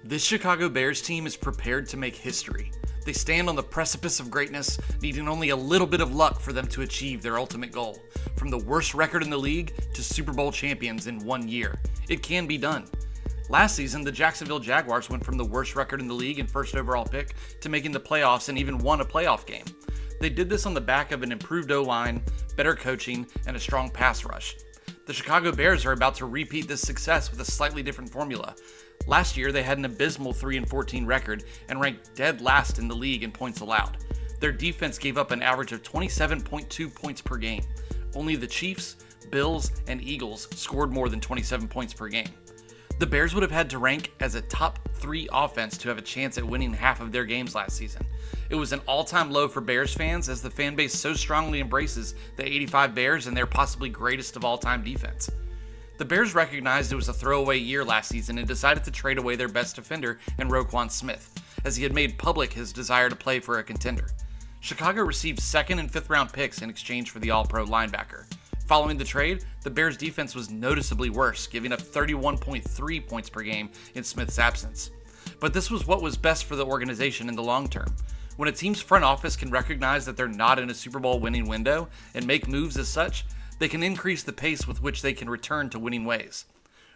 This Chicago Bears team is prepared to make history. They stand on the precipice of greatness, needing only a little bit of luck for them to achieve their ultimate goal. From the worst record in the league to Super Bowl champions in 1 year. It can be done. Last season, the Jacksonville Jaguars went from the worst record in the league and first overall pick to making the playoffs and even won a playoff game. They did this on the back of an improved O-line, better coaching, and a strong pass rush. The Chicago Bears are about to repeat this success with a slightly different formula. Last year, they had an abysmal 3-14 record and ranked dead last in the league in points allowed. Their defense gave up an average of 27.2 points per game. Only the Chiefs, Bills, and Eagles scored more than 27 points per game. The Bears would have had to rank as a top 3 offense to have a chance at winning half of their games last season. It was an all-time low for Bears fans as the fan base so strongly embraces the 85 Bears and their possibly greatest of all-time defense. The Bears recognized it was a throwaway year last season and decided to trade away their best defender in Roquan Smith, as he had made public his desire to play for a contender. Chicago received 2nd and 5th round picks in exchange for the All-Pro linebacker. Following the trade, the Bears' defense was noticeably worse, giving up 31.3 points per game in Smith's absence. But this was what was best for the organization in the long term. When a team's front office can recognize that they're not in a Super Bowl winning window and make moves as such, they can increase the pace with which they can return to winning ways.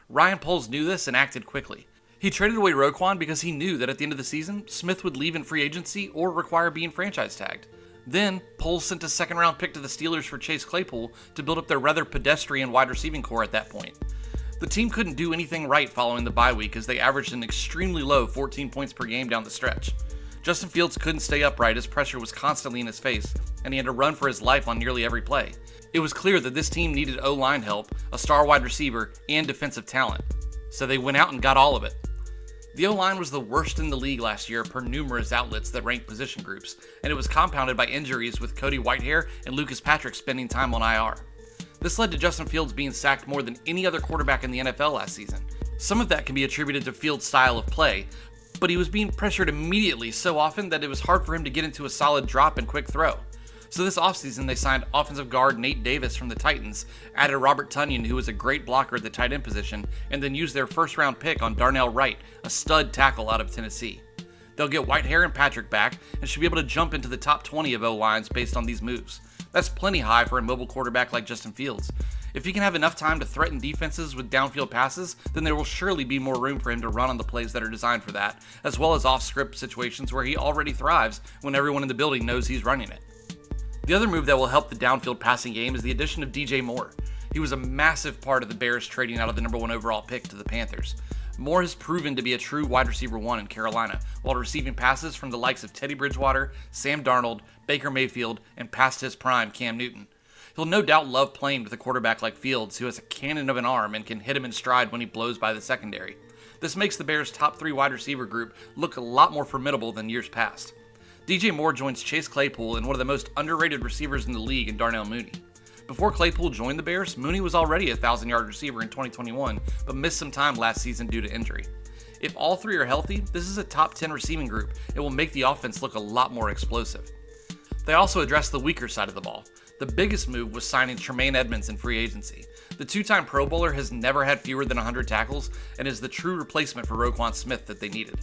Ryan Poles knew this and acted quickly. He traded away Roquan because he knew that at the end of the season, Smith would leave in free agency or require being franchise tagged. Then, Poles sent a 2nd round pick to the Steelers for Chase Claypool to build up their rather pedestrian wide receiving core at that point. The team couldn't do anything right following the bye week as they averaged an extremely low 14 points per game down the stretch. Justin Fields couldn't stay upright as pressure was constantly in his face, and he had to run for his life on nearly every play. It was clear that this team needed O-line help, a star wide receiver, and defensive talent, so they went out and got all of it. The O-line was the worst in the league last year per numerous outlets that ranked position groups, and it was compounded by injuries with Cody Whitehair and Lucas Patrick spending time on IR. This led to Justin Fields being sacked more than any other quarterback in the NFL last season. Some of that can be attributed to Fields' style of play, but he was being pressured immediately so often that it was hard for him to get into a solid drop and quick throw. So this offseason, they signed offensive guard Nate Davis from the Titans, added Robert Tonyan, who was a great blocker at the tight end position, and then used their 1st round pick on Darnell Wright, a stud tackle out of Tennessee. They'll get Whitehair and Patrick back and should be able to jump into the top 20 of O-lines based on these moves. That's plenty high for a mobile quarterback like Justin Fields. If he can have enough time to threaten defenses with downfield passes, then there will surely be more room for him to run on the plays that are designed for that, as well as off-script situations where he already thrives when everyone in the building knows he's running it. The other move that will help the downfield passing game is the addition of DJ Moore. He was a massive part of the Bears trading out of the number 1 overall pick to the Panthers. Moore has proven to be a true wide receiver 1 in Carolina, while receiving passes from the likes of Teddy Bridgewater, Sam Darnold, Baker Mayfield, and past his prime, Cam Newton. He'll no doubt love playing with a quarterback like Fields, who has a cannon of an arm and can hit him in stride when he blows by the secondary. This makes the Bears' top 3 wide receiver group look a lot more formidable than years past. DJ Moore joins Chase Claypool and one of the most underrated receivers in the league in Darnell Mooney. Before Claypool joined the Bears, Mooney was already a 1,000-yard receiver in 2021, but missed some time last season due to injury. If all 3 are healthy, this is a top 10 receiving group. It will make the offense look a lot more explosive. They also addressed the weaker side of the ball. The biggest move was signing Tremaine Edmunds in free agency. The 2-time Pro Bowler has never had fewer than 100 tackles and is the true replacement for Roquan Smith that they needed.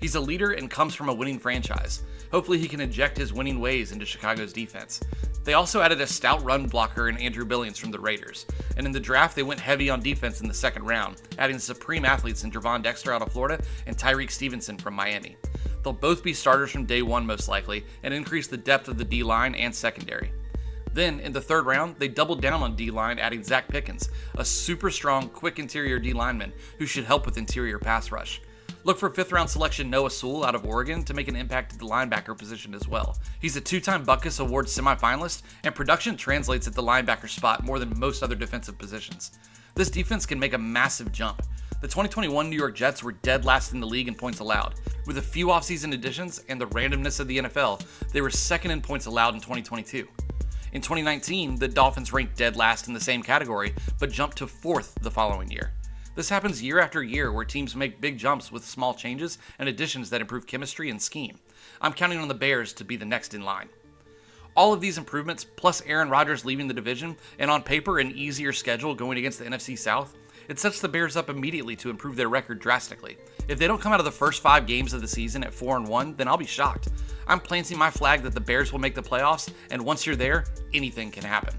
He's a leader and comes from a winning franchise. Hopefully he can inject his winning ways into Chicago's defense. They also added a stout run blocker in Andrew Billings from the Raiders. And in the draft, they went heavy on defense in the 2nd round, adding supreme athletes in Javon Dexter out of Florida and Tyreek Stevenson from Miami. They'll both be starters from day 1 most likely, and increase the depth of the D-line and secondary. Then, in the 3rd round, they doubled down on D-line, adding Zach Pickens, a super strong, quick interior D-lineman who should help with interior pass rush. Look for 5th round selection Noah Sewell out of Oregon to make an impact at the linebacker position as well. He's a 2-time Butkus Award semifinalist, and production translates at the linebacker spot more than most other defensive positions. This defense can make a massive jump. The 2021 New York Jets were dead last in the league in points allowed. With a few offseason additions and the randomness of the NFL, they were 2nd in points allowed in 2022. In 2019, the Dolphins ranked dead last in the same category, but jumped to 4th the following year. This happens year after year where teams make big jumps with small changes and additions that improve chemistry and scheme. I'm counting on the Bears to be the next in line. All of these improvements, plus Aaron Rodgers leaving the division, and on paper an easier schedule going against the NFC South, It sets the Bears up immediately to improve their record drastically. If they don't come out of the first 5 games of the season at 4-1, then I'll be shocked. I'm planting my flag that the Bears will make the playoffs, and once you're there, anything can happen.